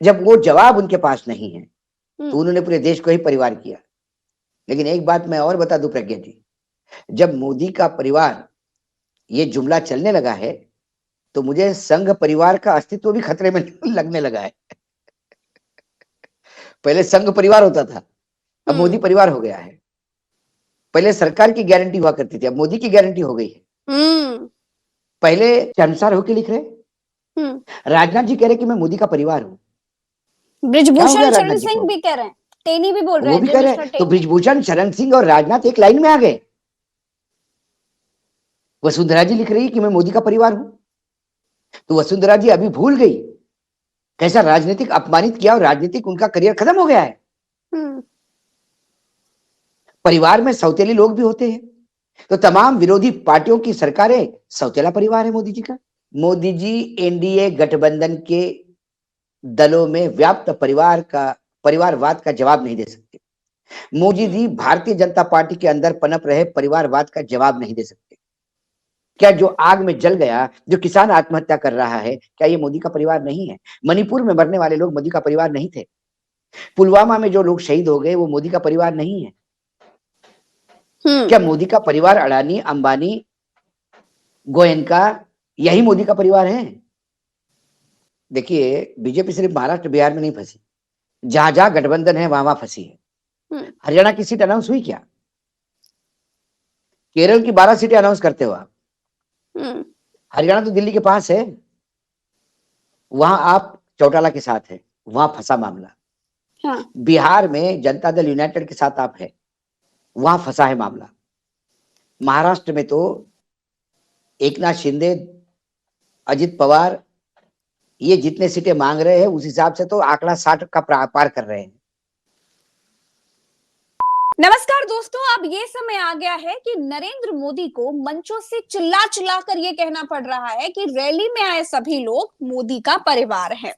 जब वो जवाब उनके पास नहीं है तो हम्म। उन्होंने पूरे देश को ही परिवार किया। लेकिन एक बात मैं और बता दूं प्रज्ञा जी, जब मोदी का परिवार ये जुमला चलने लगा है तो मुझे संघ परिवार का अस्तित्व भी खतरे में लगने लगा है। पहले संघ परिवार होता था, अब मोदी परिवार हो गया है। पहले सरकार की गारंटी हुआ करती थी, अब मोदी की गारंटी हो गई है। हम्म। पहले शर्मसार होकर लिख रहे, राजनाथ जी कह रहे कि मैं मोदी का परिवार हूं। क्या हो गया ब्रिजभूषण राजनाथ शरण जी सिंह को? भी कह रहे हैं, टेनी भी बोल रहे वो हैं, भी जय कह रहे मिस्टर हैं, तो टेनी। ब्रिजभूषण शरण सिंह और राजनाथ एक लाइन में आ गए। वसुंधरा जी लिख रही कि मैं मोदी का परिवार हूं। तो वसुंधरा जी अभी भूल गई कैसा राजनीतिक अपमानित किया और राजनीतिक उनका करियर खत्म हो गया है। परिवार में सौतेले लोग भी होते हैं, तो तमाम विरोधी पार्टियों की सरकारें सौतेला परिवार है मोदी जी का। मोदी जी एनडीए गठबंधन के दलों में व्याप्त परिवारवाद का जवाब नहीं दे सकते। मोदी जी भारतीय जनता पार्टी के अंदर पनप रहे परिवारवाद का जवाब नहीं दे सकते। क्या जो आग में जल गया, जो किसान आत्महत्या कर रहा है, क्या ये मोदी का परिवार नहीं है? मणिपुर में मरने वाले लोग मोदी का परिवार नहीं थे? पुलवामा में जो लोग शहीद हो गए वो मोदी का परिवार नहीं है? क्या मोदी का परिवार अडानी, अंबानी, गोयनका यही मोदी का परिवार है? देखिए, बीजेपी सिर्फ महाराष्ट्र बिहार में नहीं फंसी, जहां जहां गठबंधन है वहां वहां फंसी है। हरियाणा की सीट अनाउंस हुई क्या? केरल की 12 सीटें अनाउंस करते हो आप। हरियाणा तो दिल्ली के पास है, वहां आप चौटाला के साथ है, वहां फंसा मामला। हाँ। बिहार में जनता दल यूनाइटेड के साथ आप है, वहां फंसा है मामला। महाराष्ट्र में तो एकनाथ शिंदे, अजित पवार ये जितने सीटें मांग रहे हैं उस हिसाब से तो आंकड़ा 60 का पार कर रहे हैं। नमस्कार दोस्तों, अब ये समय आ गया है कि नरेंद्र मोदी को मंचों से चिल्ला चिल्ला कर ये कहना पड़ रहा है कि रैली में आए सभी लोग मोदी का परिवार है।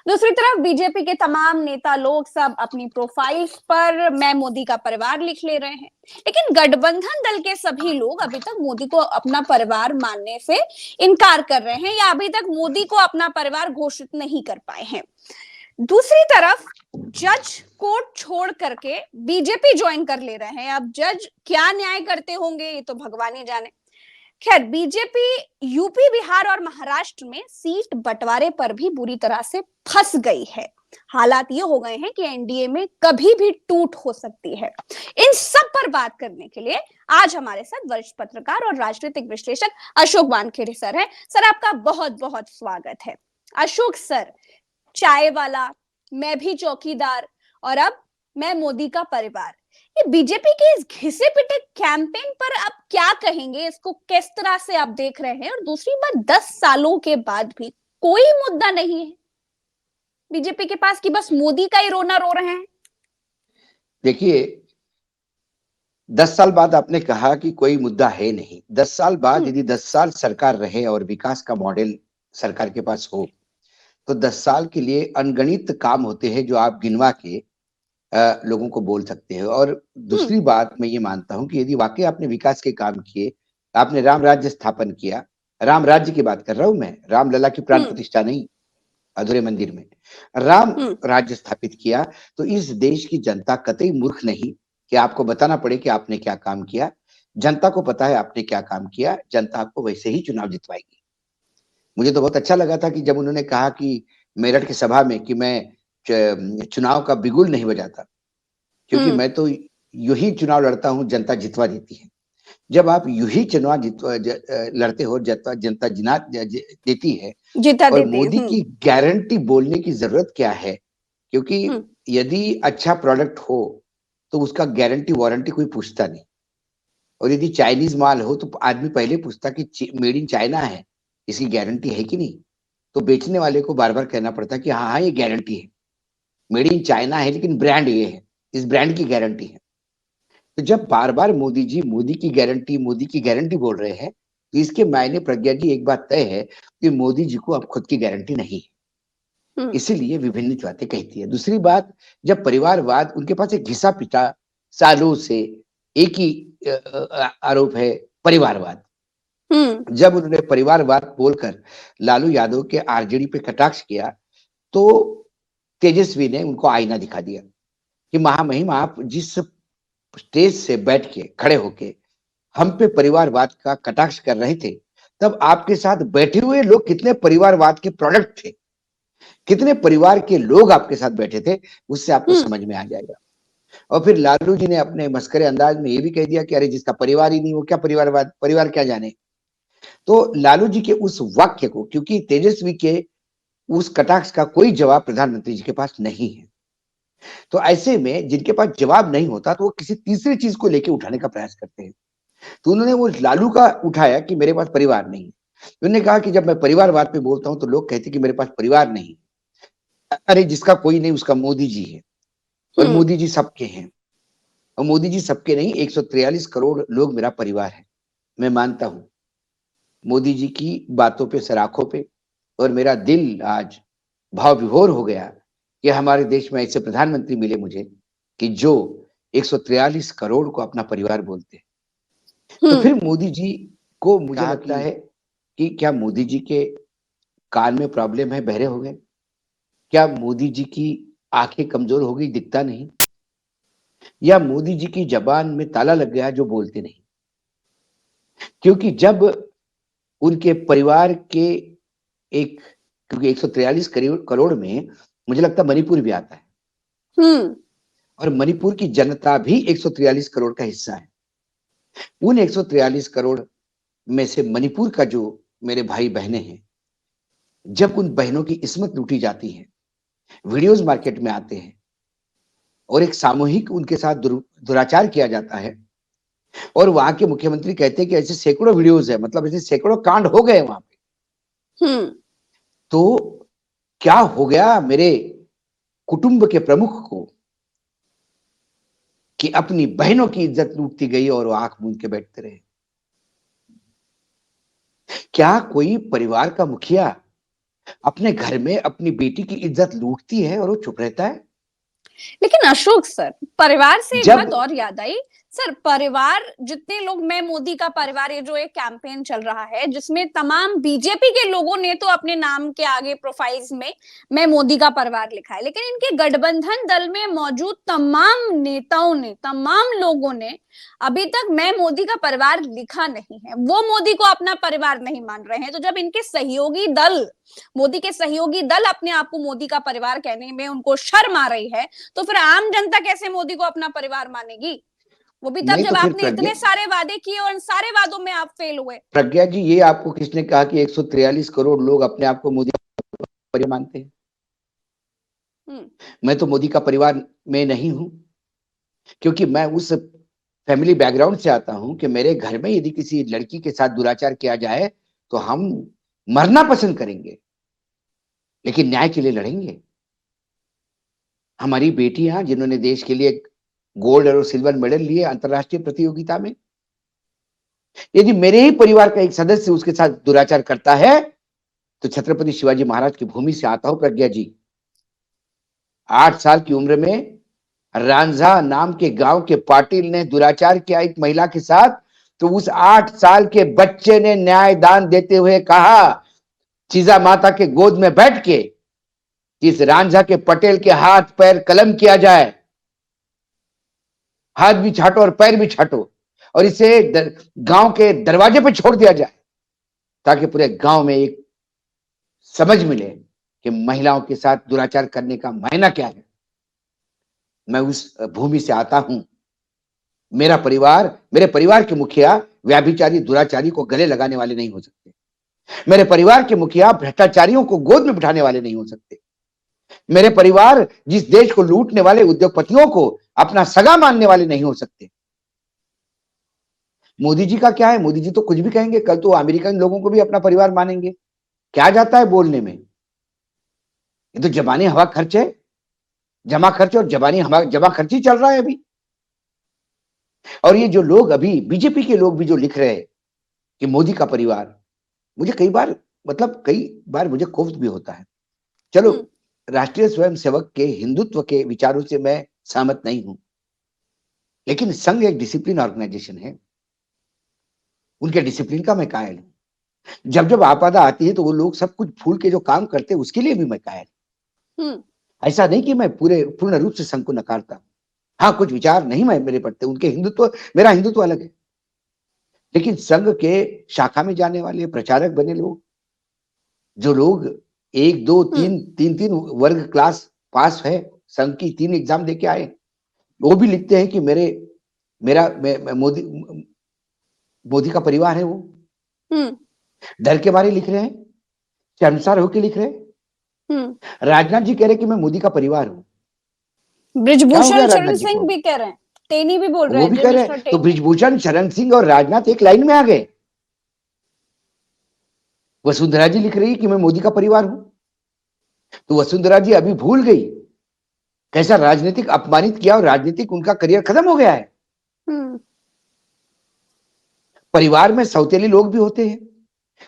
दूसरी तरफ बीजेपी के तमाम नेता लोग सब अपनी प्रोफाइल्स पर मैं मोदी का परिवार लिख ले रहे हैं, लेकिन गठबंधन दल के सभी लोग अभी तक मोदी को अपना परिवार मानने से इनकार कर रहे हैं या अभी तक मोदी को अपना परिवार घोषित नहीं कर पाए हैं। दूसरी तरफ जज कोर्ट छोड़ करके बीजेपी ज्वाइन कर ले रहे हैं। अब जज क्या न्याय करते होंगे ये तो भगवान ही जाने। खैर, बीजेपी यूपी, बिहार और महाराष्ट्र में सीट बंटवारे पर भी बुरी तरह से फंस गई है। हालात ये हो गए हैं कि एनडीए में कभी भी टूट हो सकती है। इन सब पर बात करने के लिए आज हमारे साथ वरिष्ठ पत्रकार और राजनीतिक विश्लेषक अशोक वानखेड़े सर हैं। सर, आपका बहुत बहुत स्वागत है। अशोक सर, चाय वाला, मैं भी चौकीदार और अब मैं मोदी का परिवार, ये बीजेपी के इस घिसे पिटे कैंपेन पर आप क्या कहेंगे? इसको किस तरह से आप देख रहे हैं? और दूसरी बात, 10 सालों के बाद भी कोई मुद्दा नहीं है बीजेपी के पास कि बस मोदी का ही रोना रो रहे हैं। देखिए, 10 साल बाद आपने कहा कि कोई मुद्दा है नहीं। 10 साल बाद यदि 10 साल सरकार रहे और विकास का मॉडल सरकार के पास हो तो 10 साल के लिए अनगणित काम होते हैं जो आप गिनवा के लोगों को बोल सकते हैं। और दूसरी बात मैं ये मानता हूं कि यदि वाकई आपने विकास के काम किए, आपने राम राज्य स्थापन किया, राम राज्य की बात कर रहा हूं मैं, रामलला की प्राण प्रतिष्ठा नहीं, अधूरे मंदिर में राम राज्य स्थापित किया, तो इस देश की जनता कतई मूर्ख नहीं कि आपको बताना पड़े कि आपने क्या काम किया। जनता को पता है आपने क्या काम किया, जनता आपको वैसे ही चुनाव जितवाएगी। मुझे तो बहुत अच्छा लगा था कि जब उन्होंने कहा कि मेरठ की सभा में कि मैं चुनाव का बिगुल नहीं बजाता, क्योंकि मैं तो यूं ही चुनाव लड़ता हूं, जनता जितवा देती है। जब आप यूं ही चुनाव लड़ते हो, जनता जिना देती है। जीता और देते मोदी हैं। की गारंटी बोलने की जरूरत क्या है? क्योंकि यदि अच्छा प्रोडक्ट हो तो उसका गारंटी वारंटी कोई पूछता नहीं। और यदि चाइनीज माल हो तो आदमी पहले पूछता कि मेड इन चाइना है, इसकी गारंटी है कि नहीं। तो बेचने वाले को बार बार कहना पड़ता कि हाँ हाँ ये गारंटी है, मेड इन चाइना है लेकिन ब्रांड ये है, इस ब्रांड की गारंटी है। तो जब बार बार मोदी जी मोदी की गारंटी बोल रहे हैं तो इसके मायने प्रज्ञा जी एक बात तय है कि मोदी जी को अब खुद की गारंटी नहीं है, इसीलिए विभिन्न बातें कहती है। दूसरी बात, जब परिवारवाद, उनके पास एक घिसा पिटा सालों से एक ही आरोप है, परिवारवाद। जब उन्होंने परिवारवाद बोलकर लालू यादव के आरजेडी पे कटाक्ष किया तो तेजस्वी ने उनको आईना दिखा दिया कि महामहिम आप जिस स्टेज से बैठ के खड़े होके हम पे परिवारवाद का कटाक्ष कर रहे थे, तब आपके साथ बैठे हुए लोग कितने परिवारवाद के प्रोडक्ट थे, कितने परिवार के लोग आपके साथ बैठे थे, उससे आपको समझ में आ जाएगा। और फिर लालू जी ने अपने मस्करे अंदाज में ये भी कह दिया कि अरे जिसका परिवार ही नहीं वो क्या परिवारवाद, परिवार क्या जाने। तो लालू जी के उस वाक्य को, क्योंकि तेजस्वी के उस कटाक्ष का कोई जवाब प्रधानमंत्री जी के पास नहीं है, तो ऐसे में जिनके पास जवाब नहीं होता तो वो किसी तीसरी चीज को लेके उठाने का प्रयास करते हैं। तो उन्होंने वो लालू का उठाया कि मेरे पास परिवार नहीं। उन्होंने कहा कि जब मैं परिवारवाद पे बोलता हूं तो लोग कहते कि मेरे पास परिवार नहीं। अरे जिसका कोई नहीं उसका मोदी जी है, और मोदी जी सबके हैं, और मोदी जी सबके नहीं, 143 करोड़ लोग मेरा परिवार है। मैं मानता हूं मोदी जी की बातों पे, सराखों पे, और मेरा दिल आज भाव विभोर हो गया कि हमारे देश में ऐसे प्रधानमंत्री मिले मुझे कि जो 143 करोड़ को अपना परिवार बोलते हैं। तो फिर मोदी जी को मुझे लगता है कि क्या मोदी जी के कान में प्रॉब्लम है, बहरे हो गए? क्या मोदी जी की आंखें कमजोर हो गई, दिखता नहीं? या मोदी जी की जबान में ताला लग गया जो बोलते नहीं? क्योंकि जब उनके परिवार के एक, क्योंकि 143 करोड़ में मुझे लगता है मणिपुर भी आता है, और मणिपुर की जनता भी 143 करोड़ का हिस्सा है। उन 143 करोड़ में से मणिपुर का जो मेरे भाई बहनें हैं, जब उन बहनों की इस्मत लूटी जाती है, वीडियोस मार्केट में आते हैं और एक सामूहिक उनके साथ दुराचार किया जाता है, और वहां के मुख्यमंत्री कहते हैं कि ऐसे सैकड़ों वीडियोस है, मतलब ऐसे सैकड़ों कांड हो गए वहां पे, तो क्या हो गया मेरे कुटुंब के प्रमुख को कि अपनी बहनों की इज्जत लूटती गई और वो आंख मूंद के बैठते रहे? क्या कोई परिवार का मुखिया अपने घर में अपनी बेटी की इज्जत लूटती है और वो चुप रहता है? लेकिन अशोक सर, परिवार से एक जब बात और याद आई सर। परिवार जितने लोग, मैं मोदी का परिवार, ये जो एक कैंपेन चल रहा है जिसमें तमाम बीजेपी के लोगों ने तो अपने नाम के आगे प्रोफाइल्स में मैं मोदी का परिवार लिखा है, लेकिन इनके गठबंधन दल में मौजूद तमाम नेताओं ने, तमाम लोगों ने अभी तक मैं मोदी का परिवार लिखा नहीं है। वो मोदी को अपना परिवार नहीं मान रहे हैं। तो जब इनके सहयोगी दल, मोदी के सहयोगी दल अपने आप को मोदी का परिवार कहने में उनको शर्म आ रही है, तो फिर आम जनता कैसे मोदी को अपना परिवार मानेगी? वो भी तब जब आपने इतने सारे वादे किए और इन सारे वादों में आप फेल हुए। प्रज्ञा जी, ये आपको किसने कहा कि 143 करोड़ लोग अपने आप को मोदी का परिवार मानते हैं? मैं तो मोदी का परिवार में नहीं हूं, क्योंकि मैं उस फैमिली बैकग्राउंड से आता हूं कि मेरे घर में यदि किसी लड़की के साथ दुराचार किया जाए तो हम मरना पसंद करेंगे, लेकिन न्याय के लिए लड़ेंगे। हमारी बेटियां जिन्होंने देश के लिए गोल्ड और सिल्वर मेडल लिए अंतरराष्ट्रीय प्रतियोगिता में, यदि मेरे ही परिवार का एक सदस्य उसके साथ दुराचार करता है तो छत्रपति शिवाजी महाराज की भूमि से आता हूं प्रज्ञा जी। 8 साल की उम्र में रांझा नाम के गांव के पाटिल ने दुराचार किया एक महिला के साथ, तो उस 8 साल के बच्चे ने न्याय दान देते हुए कहा, चीजा माता के गोद में बैठ के, इस रांझा के पटेल के हाथ पैर कलम किया जाए, हाथ भी छाटो और पैर भी छाटो, और इसे गांव के दरवाजे पर छोड़ दिया जाए, ताकि पूरे गांव में एक समझ मिले कि महिलाओं के साथ दुराचार करने का मायना क्या है। मैं उस भूमि से आता हूं। मेरा परिवार, मेरे परिवार के मुखिया व्याभिचारी दुराचारी को गले लगाने वाले नहीं हो सकते। मेरे परिवार के मुखिया भ्रष्टाचारियों को गोद में बिठाने वाले नहीं हो सकते। मेरे परिवार जिस देश को लूटने वाले उद्योगपतियों को अपना सगा मानने वाले नहीं हो सकते। मोदी जी का क्या है, मोदी जी तो कुछ भी कहेंगे, कल तो अमेरिकन लोगों को भी अपना परिवार मानेंगे। क्या जाता है बोलने में? ये तो जबानी हवा खर्च है, जमा खर्च और जबानी हवा जमा खर्ची चल रहा है अभी। और ये जो लोग अभी बीजेपी के लोग भी जो लिख रहे हैं कि मोदी का परिवार, मुझे कई बार मुझे कोफ्त भी होता है। चलो, राष्ट्रीय स्वयंसेवक के हिंदुत्व के विचारों से मैं सहमत नहीं हूं, लेकिन संघ एक डिसिप्लिन ऑर्गेनाइजेशन है, उनके डिसिप्लिन का मैं कायल हूं। जब जब आपदा आती है तो वो लोग सब कुछ भूल के जो काम करते हैं उसके लिए भी मैं कायल हूं। ऐसा नहीं कि मैं पूर्ण रूप से संघ को नकारता। हाँ, कुछ विचार नहीं मैं मेरे पड़ते, उनके हिंदुत्व, मेरा हिंदुत्व अलग है। लेकिन संघ के शाखा में जाने वाले प्रचारक बने लोग, जो लोग 1 2 3 वर्ग क्लास पास है, संघ की 3 एग्जाम देके आए, वो भी लिखते हैं कि मैं मोदी का परिवार है वो। डर के मारे लिख रहे हैं, शर्मसार होकर लिख रहे हैं। राजनाथ जी कह रहे हैं कि मैं मोदी का परिवार हूं। क्या हो गया ब्रिजभूषण राजनाथ शरण जी सिंह को? भी कह रहे हैं, टेनी भी बोल रहे वो हैं, भी जो कह रहे मिस्टर हैं, तो टेनी। ब्रिजभूषण शरण सिंह और राजनाथ एक लाइन में आ गए। वसुंधरा जी लिख रही है कि मैं मोदी का परिवार हूं। तो वसुंधरा जी अभी भूल गई कैसा राजनीतिक अपमानित किया, और राजनीतिक उनका करियर खत्म हो गया है। परिवार में सौतेली लोग भी होते हैं,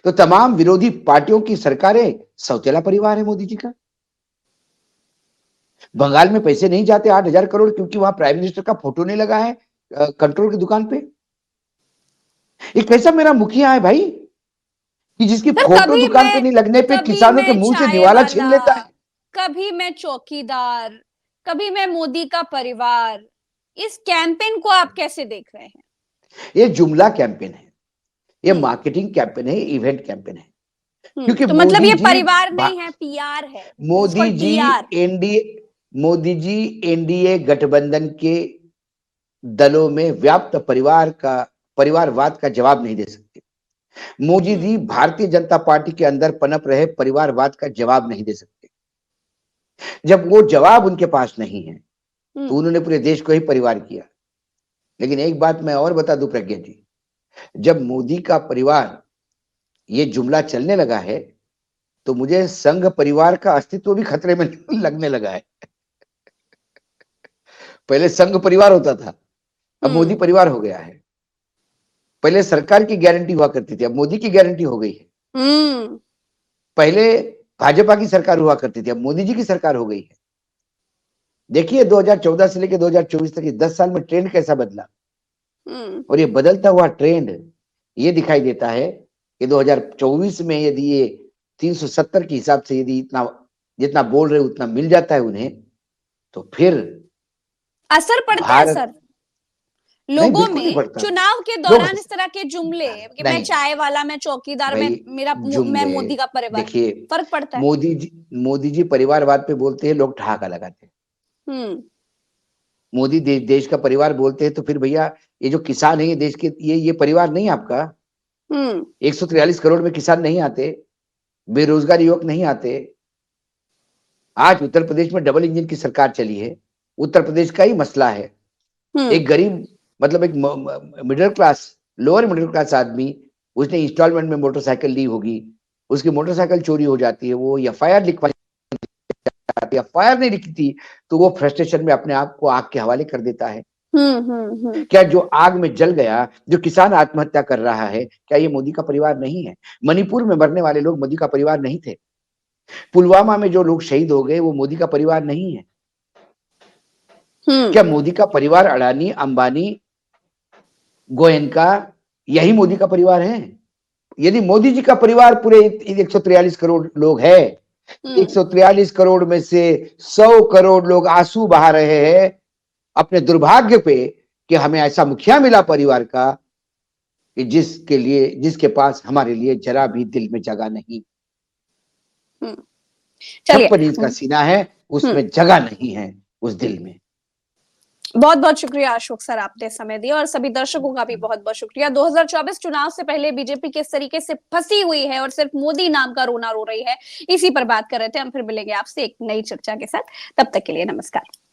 तो तमाम विरोधी पार्टियों की सरकारें सौतेला परिवार है मोदी जी का। बंगाल में पैसे नहीं जाते 8,000 करोड़, क्योंकि वहां प्राइम मिनिस्टर का फोटो नहीं लगा है कंट्रोल की दुकान पे। ये कैसा मेरा मुखिया है भाई, कि जिसकी सर फोटो दुकान पे नहीं लगने पे कभी किसानों के मैं मुंह से चाय निवाला छीन वाला, लेता है। कभी मैं चौकीदार, कभी मैं मोदी का परिवार, इस कैंपेन को आप कैसे देख रहे हैं? ये जुमला कैंपेन है, ये हम्म मार्केटिंग कैंपेन है, इवेंट कैंपेन है। क्योंकि तो मतलब ये परिवार नहीं है, पीआर है, this is Modi called ji PR. NDA Modi ji NDA गठबंधन के दलों में व्याप्त परिवारवाद का जवाब नहीं दे सकते। मोदी जी भारतीय जनता पार्टी के अंदर पनप रहे परिवारवाद का जवाब नहीं दे सकते। जब वो जवाब उनके पास नहीं है, तो उन्होंने पूरे देश को ही परिवार किया। लेकिन एक बात मैं और बता दूं प्रज्ञा जी, जब मोदी का परिवार ये जुमला चलने लगा है, तो मुझे संघ परिवार का अस्तित्व भी खतरे में लगने लगा है। पहले संघ परिवार होता था, अब मोदी परिवार हो गया है। पहले सरकार की गारंटी हुआ करती थी, अब मोदी की गारंटी हो गई है। पहले भाजपा की सरकार हुआ करती थी, अब मोदी जी की सरकार हो गई है। देखिए 2014 से लेकर 2024 तक 10 साल में ट्रेंड कैसा बदला। और ये बदलता हुआ ट्रेंड ये दिखाई देता है कि 2024 में यदि ये 370 के हिसाब से यदि इतना जितना बोल रहे उतना मिल जाता है उन्हें, तो फिर असर पड़ता है भारत, सर नहीं लोगों बिल्कुल नहीं में बढ़ता। चुनाव के लोग दौरान, इस तरह के जुमले कि मैं नहीं चाय वाला, मैं चौकीदार, मैं भाई, मैं जुमले, मोदी का परिवार, देखिए फर्क पड़ता है। मोदी जी परिवारवाद पे बोलते हैं, लोग ठहाका लगाते हैं। हम्म मोदी देश का परिवार बोलते हैं, तो फिर भैया ये जो किसान है ये देश के, ये परिवार नहीं आपका। 143 करोड़ में किसान नहीं आते, बेरोजगार युवक नहीं आते। आज उत्तर प्रदेश में डबल इंजन की सरकार चली है, उत्तर प्रदेश का ही मसला है। एक गरीब, मतलब एक middle class, lower middle class आदमी, उसने इंस्टॉलमेंट में मोटरसाइकिल ली होगी, उसकी मोटरसाइकिल चोरी हो जाती है, वो एफआईआर लिखवा जाती है, एफआईआर नहीं लिखती तो वो फ्रस्ट्रेशन में अपने आप को आग के हवाले कर देता है। क्या जो आग में जल गया, जो किसान आत्महत्या कर रहा है, क्या ये मोदी का परिवार नहीं है? मणिपुर में मरने वाले लोग मोदी का परिवार नहीं थे? पुलवामा में जो लोग शहीद हो गए वो मोदी का परिवार नहीं है? क्या मोदी का परिवार अडानी, अंबानी, गोयनका, यही मोदी का परिवार है? यदि मोदी जी का परिवार पूरे 143 करोड़ लोग है, 143 करोड़ में से 100 करोड़ लोग आंसू बहा रहे हैं अपने दुर्भाग्य पे कि हमें ऐसा मुखिया मिला परिवार का कि जिसके पास हमारे लिए जरा भी दिल में जगह नहीं। चलिए, 56 इंच का सीना है, उसमें जगह नहीं है उस दिल में। बहुत बहुत शुक्रिया अशोक सर, आपने समय दिया, और सभी दर्शकों का भी बहुत बहुत शुक्रिया। 2024 चुनाव से पहले बीजेपी किस तरीके से फंसी हुई है और सिर्फ मोदी नाम का रोना रो रही है, इसी पर बात कर रहे थे। हम फिर मिलेंगे आपसे एक नई चर्चा के साथ, तब तक के लिए नमस्कार।